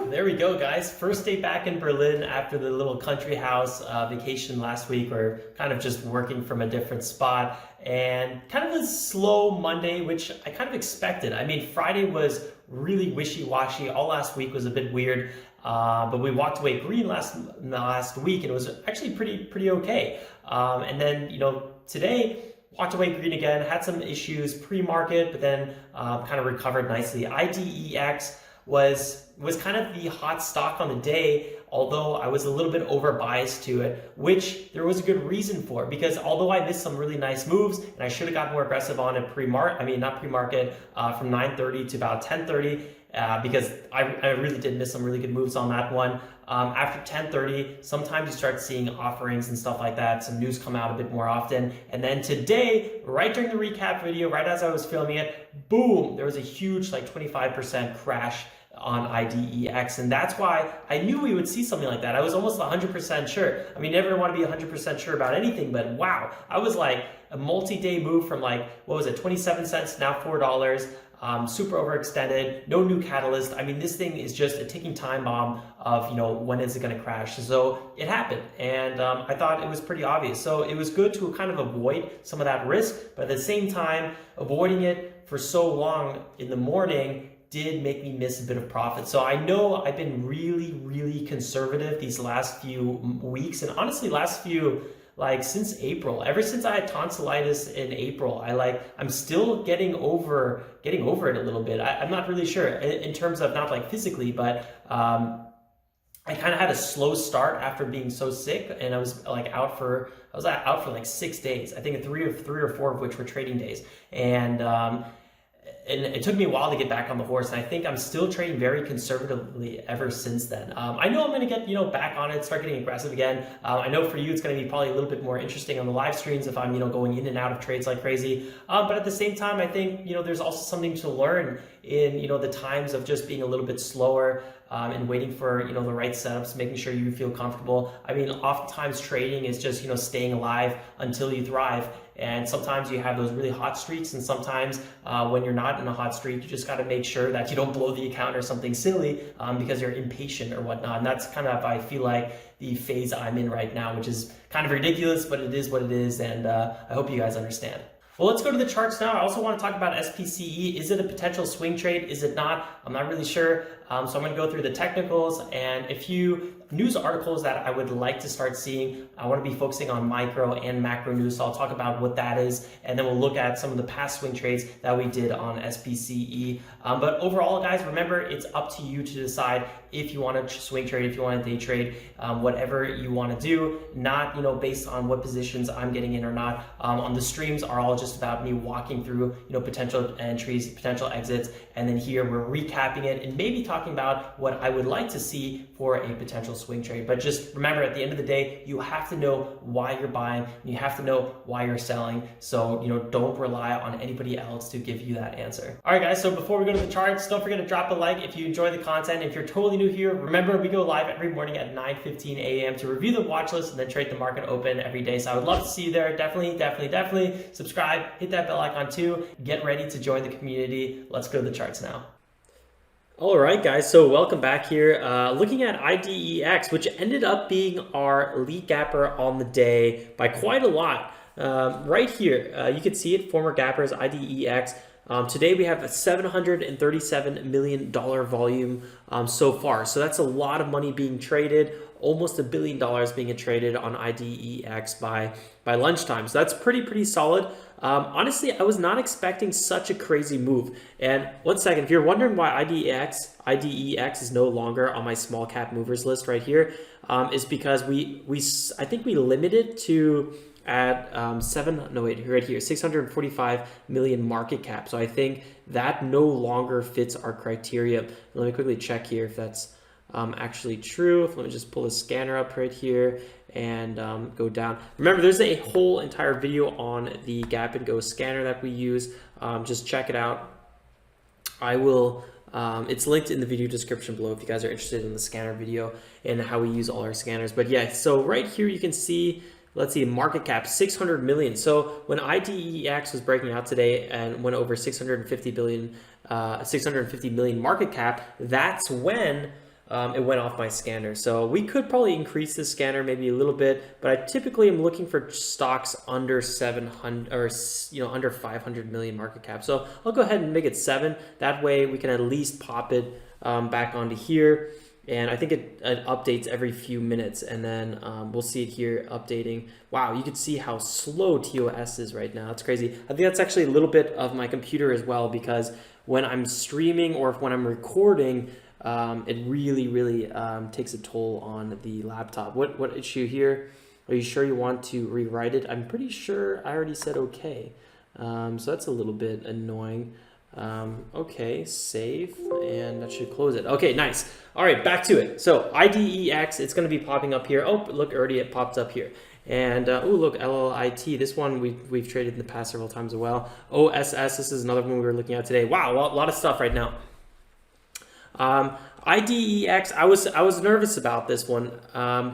Woo! There we go, guys. First day back in Berlin after the little country house vacation last week, or kind of just working from a different spot, and kind of a slow Monday, which I kind of expected. I mean, Friday was really wishy-washy. All last week was a bit weird, but we walked away green last week, and it was actually pretty okay. And then, today, walked away green again, had some issues pre-market, but then kind of recovered nicely. IDEX was kind of the hot stock on the day, although I was a little bit over biased to it, which there was a good reason for, because although I missed some really nice moves and I should have got more aggressive on it from 9:30 to about 10:30, because I really did miss some really good moves on that one. After 10:30, sometimes you start seeing offerings and stuff like that. Some news come out a bit more often. And then today, right during the recap video, right as I was filming it, boom, there was a huge 25% crash on IDEX. And that's why I knew we would see something like that. I was almost 100% sure. I mean, never want to be 100% sure about anything, but wow, I was like a multi-day move from 27 cents, now $4. Super overextended, no new catalyst. I mean, this thing is just a ticking time bomb of, when is it going to crash? So it happened, and I thought it was pretty obvious. So it was good to kind of avoid some of that risk, but at the same time, avoiding it for so long in the morning did make me miss a bit of profit. So I know I've been really conservative these last few weeks, and honestly, since April, ever since I had tonsillitis in April, I'm still getting over it a little bit. I'm not really sure in terms of not physically, but I kind of had a slow start after being so sick, and I was out for 6 days. I think three or four of which were trading days, and it took me a while to get back on the horse, and I think I'm still trading very conservatively ever since then. I know I'm going to get back on it, start getting aggressive again. I know for you it's going to be probably a little bit more interesting on the live streams if I'm going in and out of trades like crazy. But at the same time, I think there's also something to learn in the times of just being a little bit slower and waiting for the right setups, making sure you feel comfortable. I mean, oftentimes trading is just staying alive until you thrive. And sometimes you have those really hot streaks, and sometimes when you're not in a hot streak, you just got to make sure that you don't blow the account or something silly because you're impatient or whatnot. And that's kind of, I feel like, the phase I'm in right now, which is kind of ridiculous, but it is what it is, and I hope you guys understand. Well, let's go to the charts now. I also want to talk about SPCE. Is it a potential swing trade? Is it not? I'm not really sure. So I'm going to go through the technicals and a few news articles that I would like to start seeing. I want to be focusing on micro and macro news, so I'll talk about what that is, and then we'll look at some of the past swing trades that we did on SPCE. But overall, guys, remember, it's up to you to decide if you want to swing trade, if you want to day trade, whatever you want to do, not based on what positions I'm getting in or not. On the streams are all just about me walking through potential entries, potential exits, and then here we're recapping it and maybe talking about what I would like to see for a potential swing trade. But just remember, at the end of the day, you have to know why you're buying, and you have to know why you're selling. So don't rely on anybody else to give you that answer. All right, guys, so before we go to the charts, don't forget to drop a like if you enjoy the content. If you're totally new here, remember, we go live every morning at 9:15 a.m. to review the watch list and then trade the market open every day. So I would love to see you there. Definitely subscribe, hit that bell icon too. Get ready to join the community. Let's go to the charts now. All right, guys, so welcome back here. Looking at IDEX, which ended up being our lead gapper on the day by quite a lot. Right here, you can see it, former gappers, IDEX. Today we have a $737 million volume so far. So that's a lot of money being traded, almost $1 billion being traded on IDEX by lunchtime. So that's pretty solid. Honestly, I was not expecting such a crazy move. And one second, if you're wondering why IDEX is no longer on my small cap movers list right here, is because I think we limited to at right here, 645 million market cap. So I think that no longer fits our criteria. Let me quickly check here if that's actually true. Let me just pull the scanner up right here and go down. Remember, there's a whole entire video on the Gap and Go scanner that we use. Just check it out. I will. It's linked in the video description below if you guys are interested in the scanner video and how we use all our scanners. But yeah, so right here you can see, let's see, market cap 600 million. So when IDEX was breaking out today and went over 650 million market cap, that's when it went off my scanner. So we could probably increase the scanner maybe a little bit, but I typically am looking for stocks under 700 or under 500 million market cap. So I'll go ahead and make it 7. That way we can at least pop it back onto here. And I think it updates every few minutes, and then we'll see it here updating. Wow, you can see how slow TOS is right now. It's crazy. I think that's actually a little bit of my computer as well, because when I'm streaming or when I'm recording, it really takes a toll on the laptop. What issue here? Are you sure you want to rewrite it? I'm pretty sure I already said okay. So that's a little bit annoying. Okay, save, and that should close it. Okay, nice. All right, back to it. So IDEX, it's going to be popping up here. Oh, look, already it popped up here. And oh, look, LLIT. This one we've traded in the past several times as well. OSS. This is another one we were looking at today. Wow, a lot of stuff right now. IDEX. I was nervous about this one.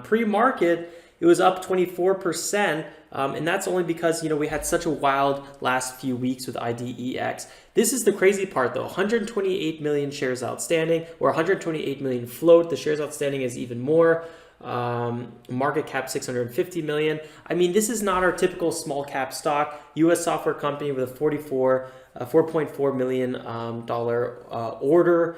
Pre-market, it was up 24%. And that's only because, we had such a wild last few weeks with IDEX. This is the crazy part though, 128 million shares outstanding, or 128 million float. The shares outstanding is even more. Market cap 650 million. I mean, this is not our typical small cap stock. US software company with a $4.4 million order.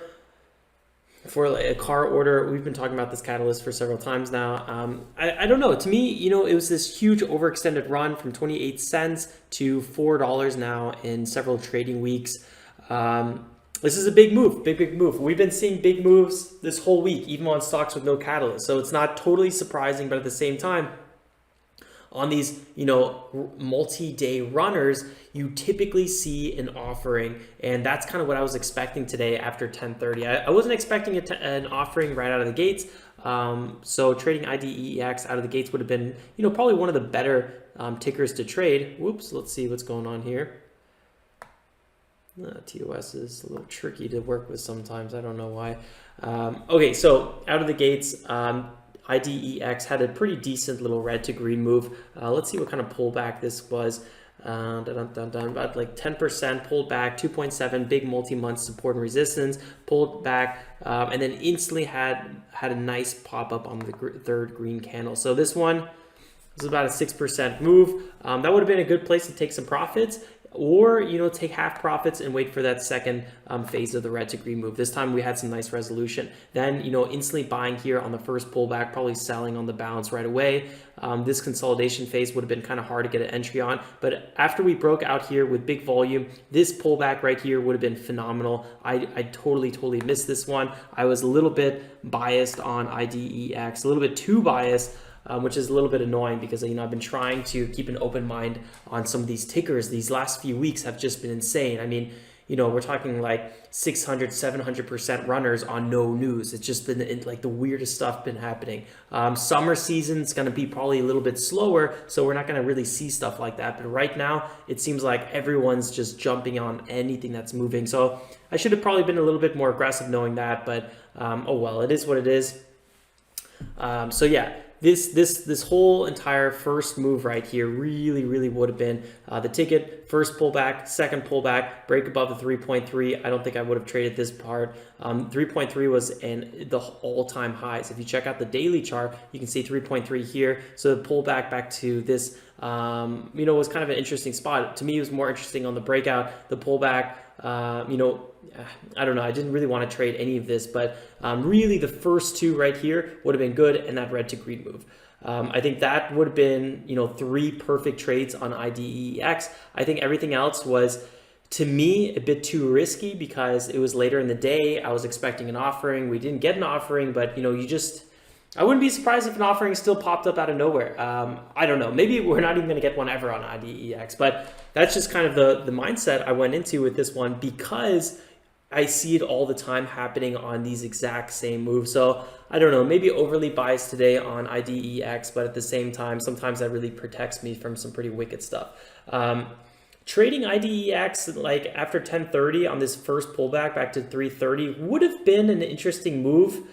For a car order. We've been talking about this catalyst for several times now. I don't know. To me, it was this huge overextended run from 28 cents to $4 now in several trading weeks. This is a big move, big move. We've been seeing big moves this whole week, even on stocks with no catalyst. So it's not totally surprising, but at the same time, on these, multi-day runners, you typically see an offering, and that's kind of what I was expecting today after 10:30. I wasn't expecting an offering right out of the gates. So trading IDEX out of the gates would have been, probably one of the better tickers to trade. Whoops, let's see what's going on here. TOS is a little tricky to work with sometimes. I don't know why. Okay, so out of the gates, IDEX had a pretty decent little red to green move. Let's see what kind of pullback this was. About like 10% pulled back, 2.7, big multi-month support and resistance, pulled back, and then instantly had a nice pop up on the third green candle. So this one was about a 6% move. That would have been a good place to take some profits, or take half profits and wait for that second phase of the red to green move. This time we had some nice resolution. Then instantly buying here on the first pullback, probably selling on the bounce right away. This consolidation phase would have been kind of hard to get an entry on, but after we broke out here with big volume, this pullback right here would have been phenomenal. I totally missed this one. I was a little bit biased on IDEX, a little bit too biased. Which is a little bit annoying because I've been trying to keep an open mind on some of these tickers. These last few weeks have just been insane. I mean, we're talking like 600-700% runners on no news. It's just been like the weirdest stuff been happening. Summer season's going to be probably a little bit slower, so we're not going to really see stuff like that. But right now, it seems like everyone's just jumping on anything that's moving. So I should have probably been a little bit more aggressive knowing that, but oh well, it is what it is. So yeah. This whole entire first move right here really would have been the ticket, first pullback, second pullback, break above the 3.3. I don't think I would have traded this part. 3.3 was the all-time highs. If you check out the daily chart, you can see 3.3 here. So the pullback back to this, was kind of an interesting spot. To me, it was more interesting on the breakout, the pullback. I don't know. I didn't really want to trade any of this, but really the first two right here would have been good, and that red to green move. I think that would have been, 3 perfect trades on IDEX. I think everything else was, to me, a bit too risky because it was later in the day. I was expecting an offering. We didn't get an offering, but, I wouldn't be surprised if an offering still popped up out of nowhere. I don't know. Maybe we're not even going to get one ever on IDEX, but that's just kind of the mindset I went into with this one because I see it all the time happening on these exact same moves. So I don't know, maybe overly biased today on IDEX, but at the same time, sometimes that really protects me from some pretty wicked stuff. Trading IDEX like after 10:30 on this first pullback back to 330 would have been an interesting move.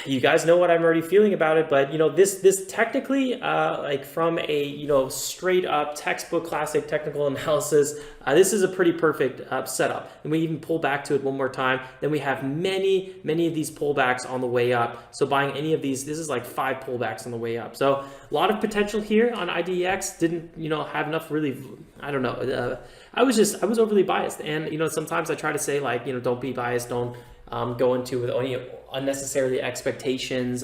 you guys know what I'm already feeling about it, but you know, this technically, like from a, you know, straight up textbook classic technical analysis, this is a pretty perfect setup. And we even pull back to it one more time. Then we have many of these pullbacks on the way up. So buying any of these, this is like 5 pullbacks on the way up. So a lot of potential here on IDEX. Didn't, you know, have enough really, I don't know. I was overly biased. And, you know, sometimes I try to say like, you know, don't be biased. Don't go into with any unnecessarily expectations.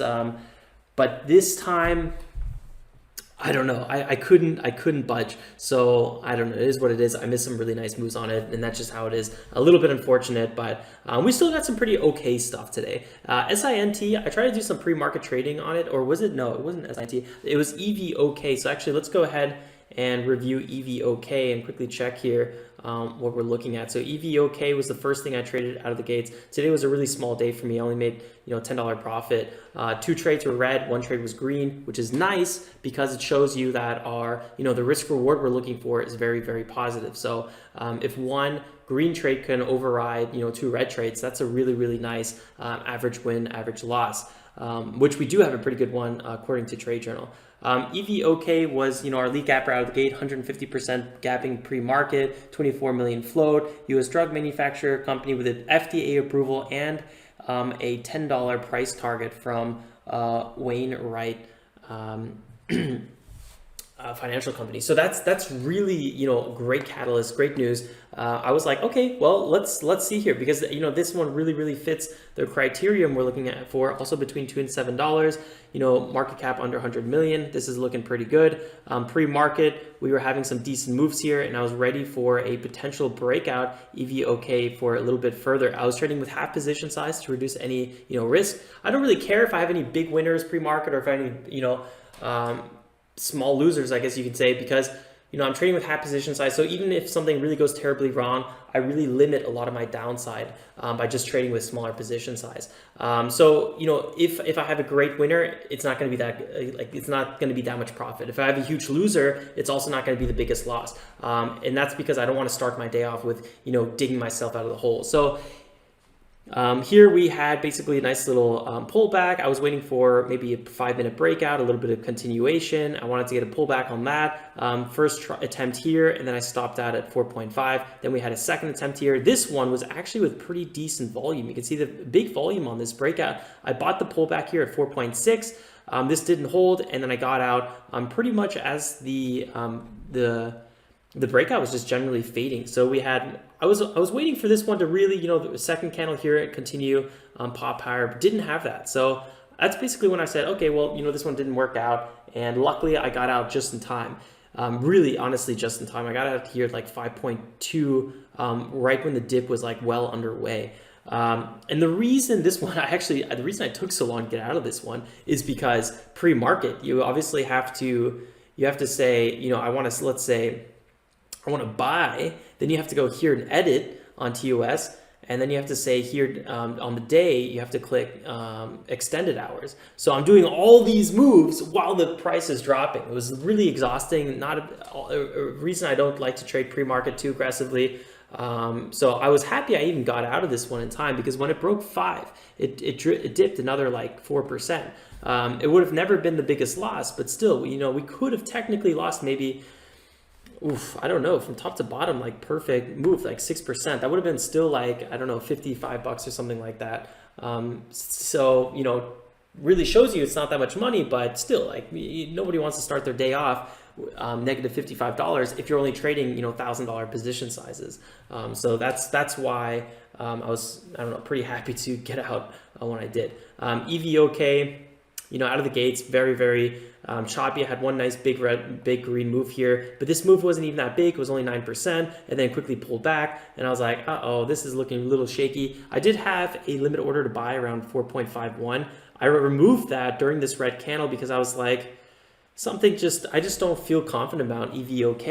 But this time, I don't know. I couldn't budge. So I don't know. It is what it is. I missed some really nice moves on it, and that's just how it is. A little bit unfortunate, but we still got some pretty okay stuff today. SINT, I tried to do some pre-market trading on it, or was it? No, it wasn't SINT. It was EVOK. So actually, let's go ahead and review EVOK and quickly check here what we're looking at. So EVOK was the first thing I traded out of the gates. Today was a really small day for me. I only made, you know, $10 profit. 2 trades were red, 1 trade was green, which is nice because it shows you that our, you know, the risk reward we're looking for is very, very positive. So if 1 green trade can override, you know, 2 red trades, that's a really, really nice average win, average loss, which we do have a pretty good one according to Trade Journal. EVOK was, you know, our lead gapper out of the gate, 150% gapping pre-market, 24 million float, U.S. drug manufacturer company with an FDA approval and a $10 price target from Wainwright financial company. So that's really, you know, great catalyst, great news. I was like, okay, well, let's see here, because, you know, this one really fits the criterion we're looking at for, also between $2 and $7, you know, market cap under 100 million. This is looking pretty good. Pre-market, we were having some decent moves here, and I was ready for a potential breakout EVOK for a little bit further. I was trading with half position size to reduce any, you know, risk. I don't really care if I have any big winners pre-market or if I have any, you know, small losers, I guess you could say, because, you know, I'm trading with half position size. So even if something really goes terribly wrong, I really limit a lot of my downside by just trading with smaller position size. So, you know, if I have a great winner, it's not going to be that, like, it's not going to be that much profit. If I have a huge loser, it's also not going to be the biggest loss. And that's because I don't want to start my day off with, you know, digging myself out of the hole. So here we had basically a nice little pullback. I was waiting for maybe a 5-minute breakout, a little bit of continuation. I wanted to get a pullback on that. First attempt here, and then I stopped out at 4.5. Then we had a second attempt here. This one was actually with pretty decent volume. You can see the big volume on this breakout. I bought the pullback here at 4.6. This didn't hold, and then I got out pretty much as the breakout was just generally fading. So we had, I was waiting for this one to really, you know, the second candle here continue pop higher, but didn't have that. So that's basically when I said, okay, well, you know, this one didn't work out, and luckily I got out just in time. Really, honestly, just in time. I got out here at like 5.2, right when the dip was like well underway. And the reason this one, the reason I took so long to get out of this one is because pre-market, you obviously have to say, you know, let's say I want to buy, then you have to go here and edit on TOS, and then you have to say here on the day, you have to click extended hours. So I'm doing all these moves while the price is dropping. It was really exhausting, not a reason I don't like to trade pre-market too aggressively. So I was happy I even got out of this one in time, because when it broke 5, it dipped another like 4%. It would have never been the biggest loss, but still, you know, we could have technically lost maybe, I don't know, from top to bottom, like perfect move, like 6%. That would have been still like, I don't know, $55 or something like that. So, you know, really shows you it's not that much money, but still, like, nobody wants to start their day off negative $55 if you're only trading, you know, $1,000 position sizes. So that's why I was, I don't know, pretty happy to get out when I did. EVOK, you know, out of the gates, very choppy. I had one nice big green move here, but this move wasn't even that big. It was only 9%, and then quickly pulled back. And I was like, uh-oh, this is looking a little shaky. I did have a limit order to buy around 4.51. I removed that during this red candle because I was like, I just don't feel confident about EVOK.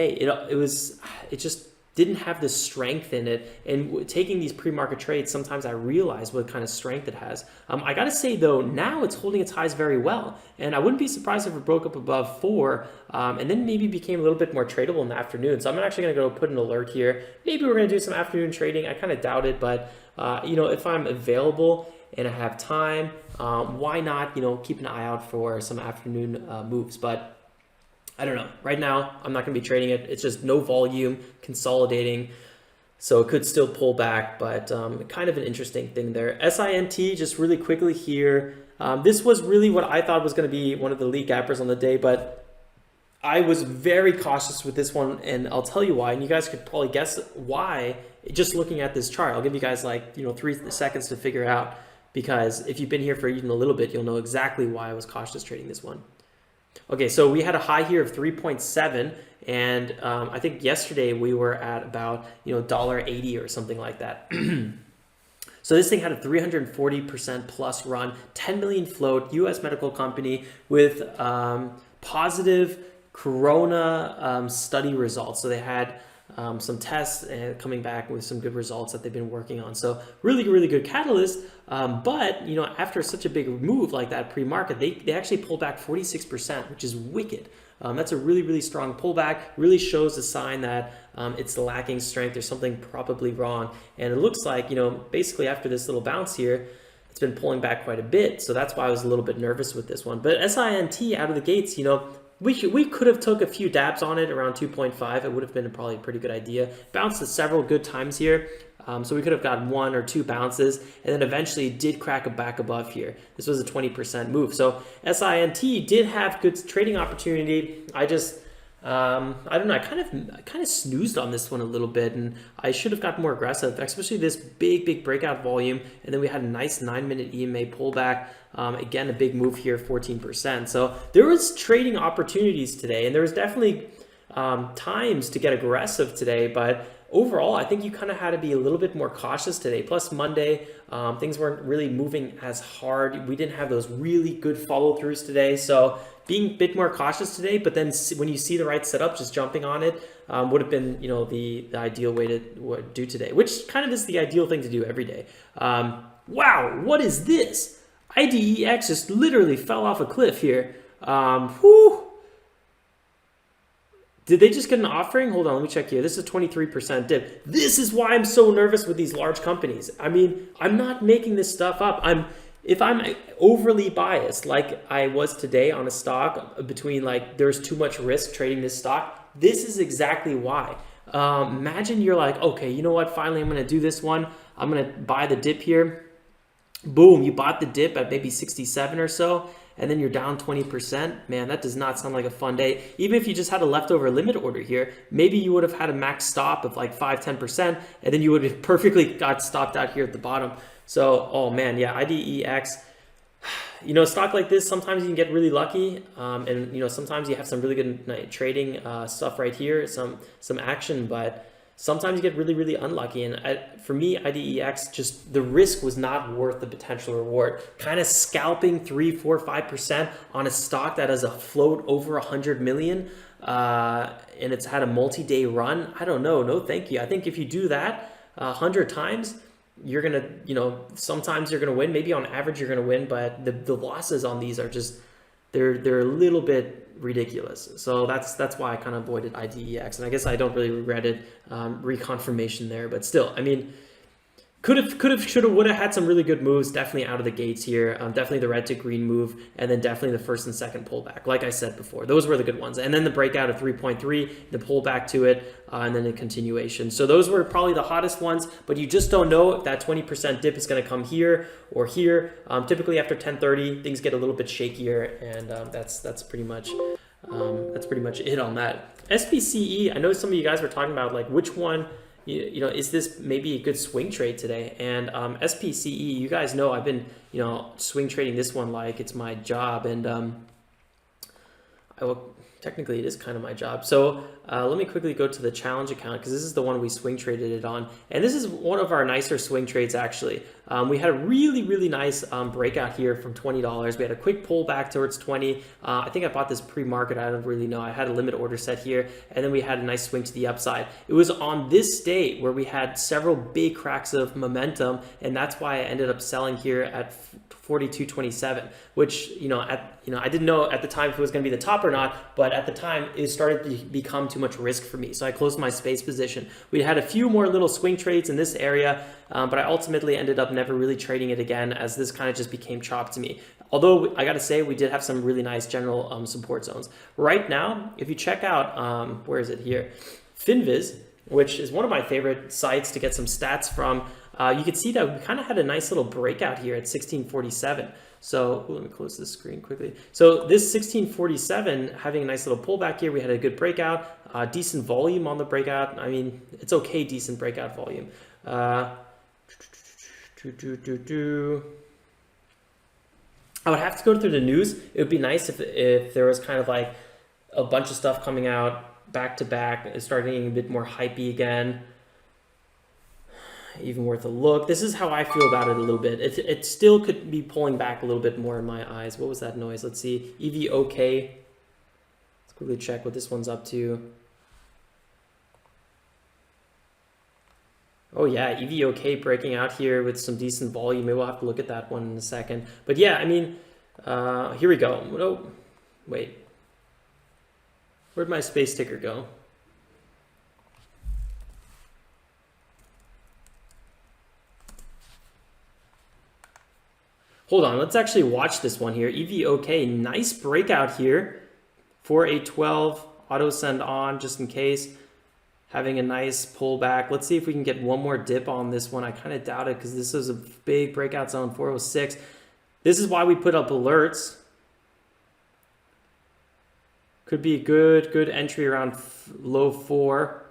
It just didn't have the strength in it. And taking these pre-market trades, sometimes I realize what kind of strength it has. I gotta say though, now it's holding its highs very well. And I wouldn't be surprised if it broke up above 4 and then maybe became a little bit more tradable in the afternoon. So I'm actually gonna go put an alert here. Maybe we're gonna do some afternoon trading. I kind of doubt it, but you know, if I'm available and I have time, why not, keep an eye out for some afternoon moves? But I don't know. Right now, I'm not going to be trading it. It's just no volume, consolidating. So it could still pull back, but kind of an interesting thing there. SINT, just really quickly here. This was really what I thought was going to be one of the lead gappers on the day, but I was very cautious with this one, and I'll tell you why. And you guys could probably guess why just looking at this chart. I'll give you guys like 3 seconds to figure out, because if you've been here for even a little bit, you'll know exactly why I was cautious trading this one. Okay, so we had a high here of 3.7, and I think yesterday we were at about $1.80 or something like that. So this thing had a 340% plus run, 10 million float, U.S. medical company with positive corona study results. So they had some tests and coming back with some good results that they've been working on. So really, really good catalyst. But after such a big move like that pre-market, they actually pulled back 46%, which is wicked. That's a really, really strong pullback. Really shows a sign that it's lacking strength. There's something probably wrong. And it looks like, basically after this little bounce here, it's been pulling back quite a bit. So that's why I was a little bit nervous with this one. But SINT out of the gates, we could have took a few dabs on it around 2.5. It would have been probably a pretty good idea. Bounced at several good times here. So we could have gotten 1 or 2 bounces, and then eventually did crack a back above here. This was a 20% move. So SINT did have good trading opportunity. I just, I don't know, I kind of snoozed on this one a little bit, and I should have got more aggressive, especially this big breakout volume. And then we had a nice 9-minute EMA pullback. Again, a big move here, 14%. So there was trading opportunities today, and there was definitely times to get aggressive today, but overall, I think you kind of had to be a little bit more cautious today. Plus Monday, things weren't really moving as hard. We didn't have those really good follow-throughs today. So being a bit more cautious today, but then when you see the right setup, just jumping on it would have been, the ideal way to do today, which kind of is the ideal thing to do every day. Wow, what is this? IDEX just literally fell off a cliff here. Whew. Did they just get an offering? Hold on, let me check here. This is a 23% dip. This is why I'm so nervous with these large companies. I mean, I'm not making this stuff up. If I'm overly biased, like I was today on a stock, between like there's too much risk trading this stock, this is exactly why. Imagine you're like, okay, you know what? Finally, I'm going to do this one. I'm going to buy the dip here. Boom, you bought the dip at maybe 67 or so, and then you're down 20%. Man, that does not sound like a fun day. Even if you just had a leftover limit order here, maybe you would have had a max stop of like 5-10%, and then you would have perfectly got stopped out here at the bottom. So, oh man, yeah, IDEX, a stock like this, sometimes you can get really lucky, and sometimes you have some really good trading stuff right here, some action, but sometimes you get really, really unlucky. And for me, IDEX, just the risk was not worth the potential reward. Kind of scalping 3, 4, 5% on a stock that has a float over 100 million, and it's had a multi-day run. I don't know. No, thank you. I think if you do that 100 times, you're going to, sometimes you're going to win. Maybe on average you're going to win, but the losses on these are just, they're a little bit ridiculous. So that's why I kind of avoided IDEX, and I guess I don't really regret it. Reconfirmation there, but still, I mean, could have, should have, would have had some really good moves. Definitely out of the gates here. Definitely the red to green move, and then definitely the first and second pullback. Like I said before, those were the good ones. And then the breakout of 3.3, the pullback to it, and then the continuation. So those were probably the hottest ones. But you just don't know if that 20% dip is going to come here or here. Typically after 10:30, things get a little bit shakier, and that's pretty much it on that. SPCE. I know some of you guys were talking about like which one. Is this maybe a good swing trade today? And SPCE, you guys know I've been, swing trading this one like it's my job, and technically it is kind of my job. So let me quickly go to the challenge account, because this is the one we swing traded it on, and this is one of our nicer swing trades actually. We had a really, really nice breakout here from $20. We had a quick pullback towards 20. I think I bought this pre-market. I don't really know. I had a limit order set here, and then we had a nice swing to the upside. It was on this day where we had several big cracks of momentum, and that's why I ended up selling here at 42.27, which I didn't know at the time if it was going to be the top or not, but at the time, it started to become too much risk for me. So I closed my space position. We had a few more little swing trades in this area, but I ultimately ended up never really trading it again, as this kind of just became chop to me. Although I got to say, we did have some really nice general support zones. Right now, if you check out, where is it here? FinViz, which is one of my favorite sites to get some stats from, you can see that we kind of had a nice little breakout here at 1647. So let me close this screen quickly. So this 1647 having a nice little pullback here. We had a good breakout, decent volume on the breakout. I mean, it's okay, decent breakout volume. I would have to go through the news. It would be nice if there was kind of like a bunch of stuff coming out back to back. It started getting a bit more hypey again. Even worth a look. This is how I feel about it a little bit. It still could be pulling back a little bit more in my eyes. What was that noise? Let's see. EVOK. Let's quickly check what this one's up to. Oh yeah, EVOK breaking out here with some decent volume. Maybe we'll have to look at that one in a second. But yeah, I mean, here we go. Oh, wait. Where'd my space ticker go? Hold on, let's actually watch this one here. EVOK, nice breakout here for a 12. Auto send on just in case. Having a nice pullback. Let's see if we can get one more dip on this one. I kind of doubt it because this is a big breakout zone, 406. This is why we put up alerts. Could be a good entry around low 4.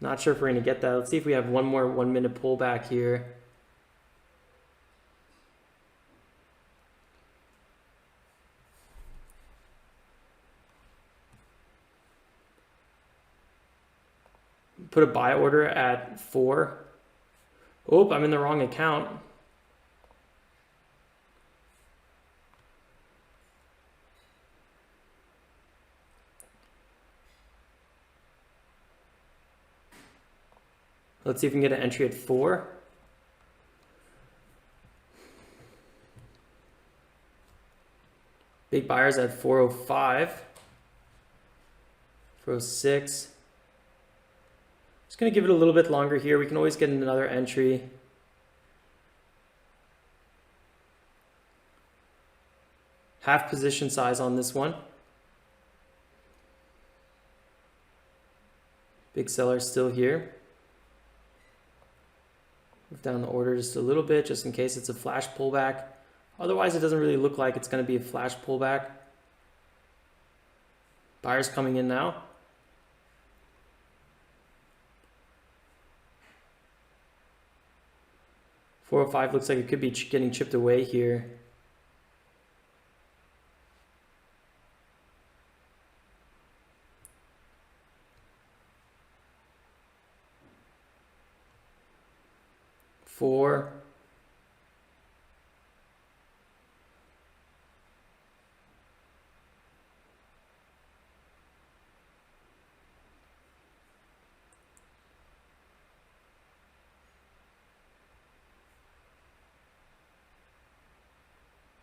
Not sure if we're going to get that. Let's see if we have one more 1 minute pullback here. Put a buy order at 4. Oh, I'm in the wrong account. Let's see if we can get an entry at 4. Big buyers at 405. 406. Just going to give it a little bit longer here. We can always get another entry. Half position size on this one. Big seller still here. Move down the order just a little bit just in case it's a flash pullback. Otherwise, it doesn't really look like it's going to be a flash pullback. Buyers coming in now. $405 looks like it could be getting chipped away here. $4.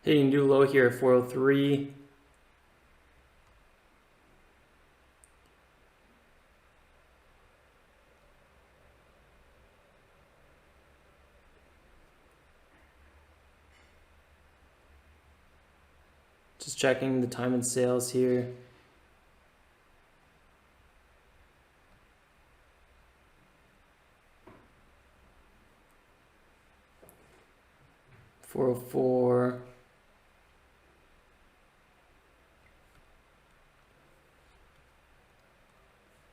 Hitting new low here at 403. Just checking the time and sales here. $404.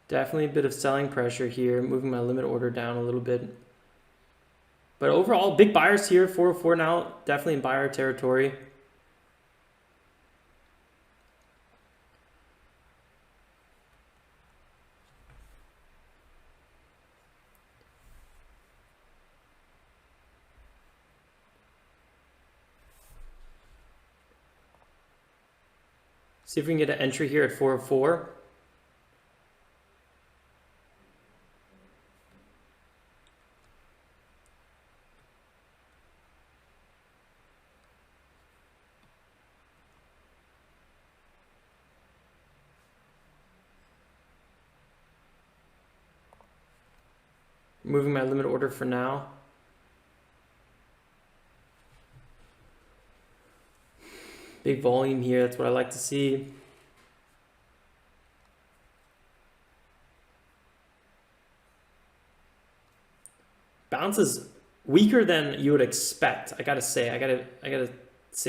Definitely a bit of selling pressure here, moving my limit order down a little bit. But overall, big buyers here, 404 now, definitely in buyer territory. See if we can get an entry here at 404. moving my limit order for now. Big volume here, that's what I like to see. Bounce is weaker than you would expect. I gotta say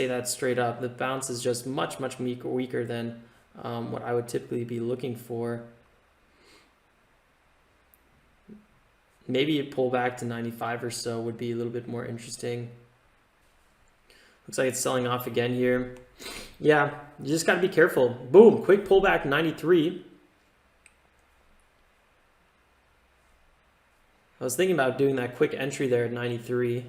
that straight up. The bounce is just much weaker than what I would typically be looking for. Maybe a pullback to 95 or so would be a little bit more interesting. Looks like it's selling off again here. Yeah, you just got to be careful. Boom, quick pullback 93. I was thinking about doing that quick entry there at 93.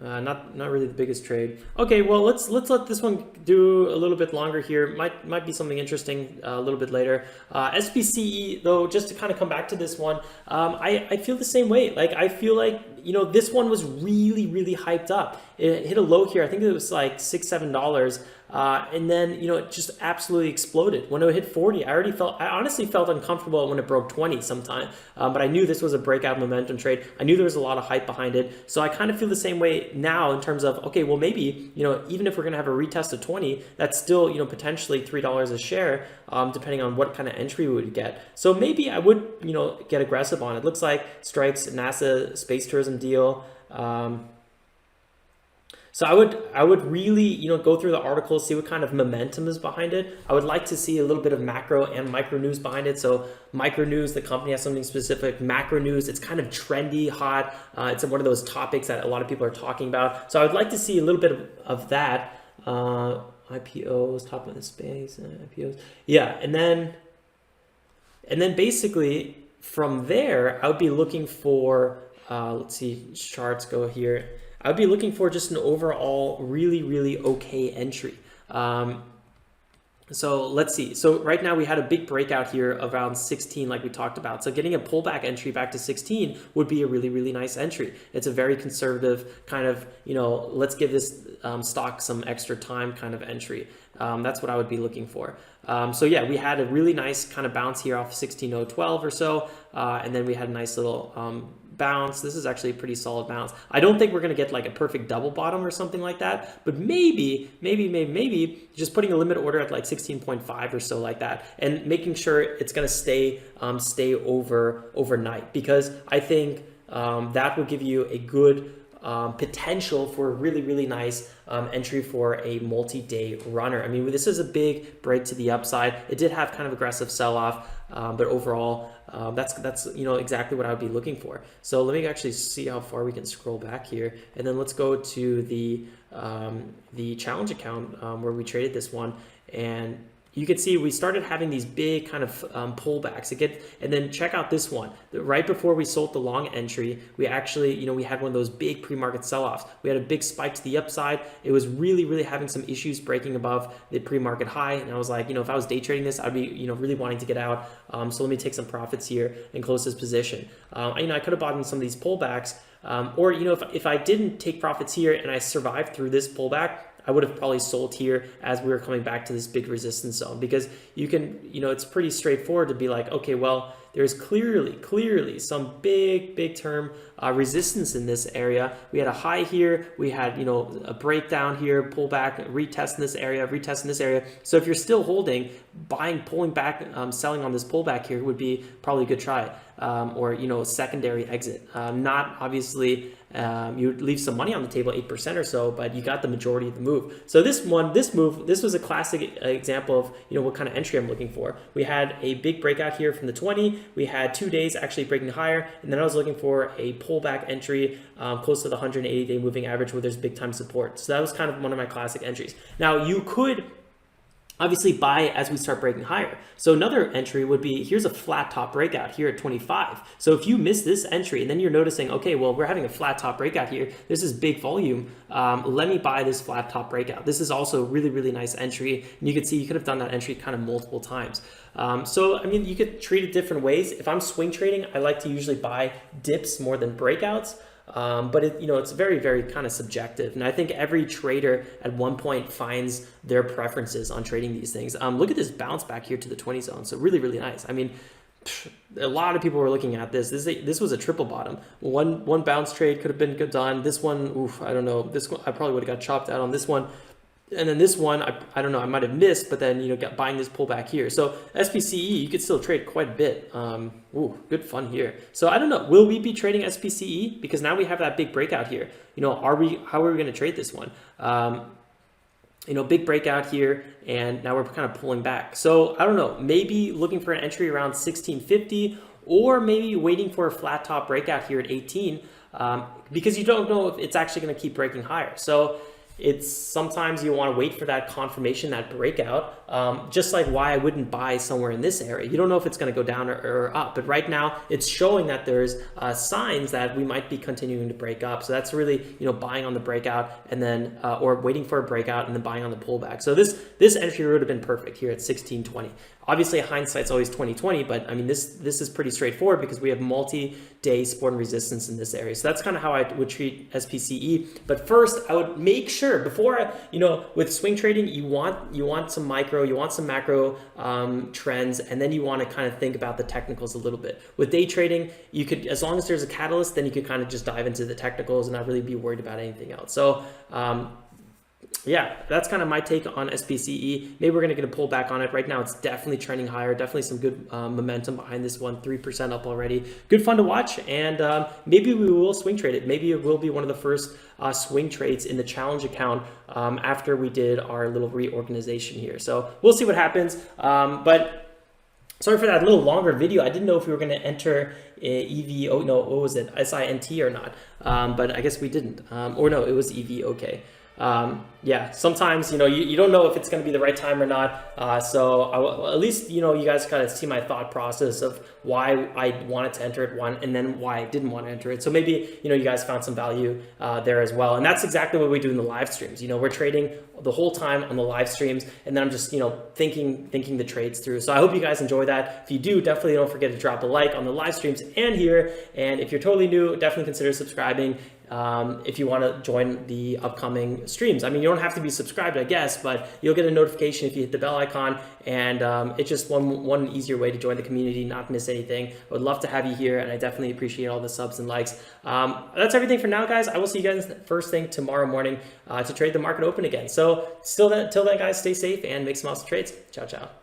Not really the biggest trade. Okay, well let's let this one do a little bit longer here. Might be something interesting a little bit later. SPCE though, just to kind of come back to this one, I feel the same way. Like I feel like, you know, this one was really hyped up. It hit a low here. I think it was like $6-7. And then, you know, it just absolutely exploded. When it hit 40, I honestly felt uncomfortable when it broke 20 sometime. But I knew this was a breakout momentum trade. I knew there was a lot of hype behind it. So I kind of feel the same way now in terms of, okay, well, maybe, you know, even if we're going to have a retest of 20, that's still, you know, potentially $3 a share, depending on what kind of entry we would get. So maybe I would, you know, get aggressive on it. Looks like strikes NASA space tourism deal. So I would really, you know, go through the article, see what kind of momentum is behind it. I would like to see a little bit of macro and micro news behind it. So micro news, the company has something specific. Macro news, it's kind of trendy, hot. It's one of those topics that a lot of people are talking about. So I would like to see a little bit of that. IPOs, top of the space, IPOs. Yeah, and then basically from there, I would be looking for, let's see, charts go here. I would be looking for just an overall really okay entry. So let's see. So right now we had a big breakout here around 16 like we talked about. So getting a pullback entry back to 16 would be a really nice entry. It's a very conservative kind of, you know, let's give this stock some extra time kind of entry. That's what I would be looking for. So yeah, we had a really nice kind of bounce here off 16.012 or so. And then we had a nice little bounce. This is actually a pretty solid bounce. I don't think we're going to get like a perfect double bottom or something like that, but maybe just putting a limit order at like 16.5 or so like that, and making sure it's going to stay overnight, because I think that will give you a good potential for a really nice entry for a multi-day runner. I mean, this is a big break to the upside. It did have kind of aggressive sell-off, but overall, that's you know, exactly what I would be looking for. So let me actually see how far we can scroll back here, and then let's go to the challenge account where we traded this one, and you can see we started having these big kind of pullbacks again, and then check out this one. Right before we sold the long entry, we actually, you know, we had one of those big pre-market sell-offs. We had a big spike to the upside. It was really having some issues breaking above the pre-market high, and I was like, you know, if I was day trading this, I'd be, you know, really wanting to get out. So let me take some profits here and close this position. You know, I could have bought in some of these pullbacks, or you know, if I didn't take profits here and I survived through this pullback, I would have probably sold here as we were coming back to this big resistance zone, because you can, you know, it's pretty straightforward to be like, okay, well, there's clearly some big term resistance in this area. We had a high here, we had, you know, a breakdown here, pull back, retest in this area, So if you're still holding, buying, pulling back, selling on this pullback here would be probably a good try, or, you know, secondary exit. Not obviously, you would leave some money on the table, 8% or so, but you got the majority of the move. So this was a classic example of, you know, what kind of entry I'm looking for. We had a big breakout here from the 20. We had 2 days actually breaking higher, and then I was looking for a pullback entry close to the 180-day moving average where there's big time support. So that was kind of one of my classic entries. Now you could obviously buy as we start breaking higher. So another entry would be, here's a flat top breakout here at 25. So if you miss this entry and then you're noticing, okay, well, we're having a flat top breakout here, this is big volume, let me buy this flat top breakout. This is also a really nice entry, and you can see you could have done that entry kind of multiple times. So I mean, you could treat it different ways. If I'm swing trading, I like to usually buy dips more than breakouts. But it's very, very kind of subjective. And I think every trader at one point finds their preferences on trading these things. Look at this bounce back here to the 20 zone. So really, really nice. I mean, a lot of people were looking at this. This was a triple bottom. One bounce trade could have been good done. This one, oof, I don't know. This one, I probably would have got chopped out on this one. And then this one, I don't know, I might have missed, but then, got buying this pullback here. So SPCE, you could still trade quite a bit. Ooh, good fun here. So I don't know, will we be trading SPCE? Because now we have that big breakout here. How are we going to trade this one? Big breakout here, and now we're kind of pulling back. So I don't know, maybe looking for an entry around 1650, or maybe waiting for a flat top breakout here at 18, because you don't know if it's actually going to keep breaking higher. So it's sometimes you want to wait for that confirmation, that breakout, just like why I wouldn't buy somewhere in this area. You don't know if it's going to go down or up, but right now it's showing that there's signs that we might be continuing to break up. So that's really, buying on the breakout and then, or waiting for a breakout and then buying on the pullback. So this entry would have been perfect here at 1620. Obviously, hindsight's always 2020, but I mean, this is pretty straightforward because we have multi-day support and resistance in this area. So that's kind of how I would treat SPCE. But first, I would make sure before with swing trading, you want some micro, you want some macro trends, and then you want to kind of think about the technicals a little bit. With day trading, you could, as long as there's a catalyst, then you could kind of just dive into the technicals and not really be worried about anything else. So yeah, that's kind of my take on SPCE. Maybe we're going to get a pull back on it. Right now, it's definitely trending higher. Definitely some good momentum behind this one, 3% up already. Good fun to watch, and maybe we will swing trade it. Maybe it will be one of the first swing trades in the challenge account after we did our little reorganization here. So we'll see what happens. But sorry for that little longer video. I didn't know if we were going to enter EVO, no, what was it, SINT or not. But I guess we didn't. Or no, it was EVOK. Yeah, sometimes, you don't know if it's going to be the right time or not. So at least, you guys kind of see my thought process of why I wanted to enter it one and then why I didn't want to enter it. So maybe, you guys found some value there as well. And that's exactly what we do in the live streams. We're trading the whole time on the live streams, and then I'm just, thinking the trades through. So I hope you guys enjoy that. If you do, definitely don't forget to drop a like on the live streams and here. And if you're totally new, definitely consider subscribing. If you want to join the upcoming streams. I mean, you don't have to be subscribed, I guess, but you'll get a notification if you hit the bell icon, and it's just one easier way to join the community, not miss anything. I would love to have you here, and I definitely appreciate all the subs and likes. That's everything for now, guys. I will see you guys first thing tomorrow morning to trade the market open again. So till then, guys, stay safe and make some awesome trades. Ciao, ciao.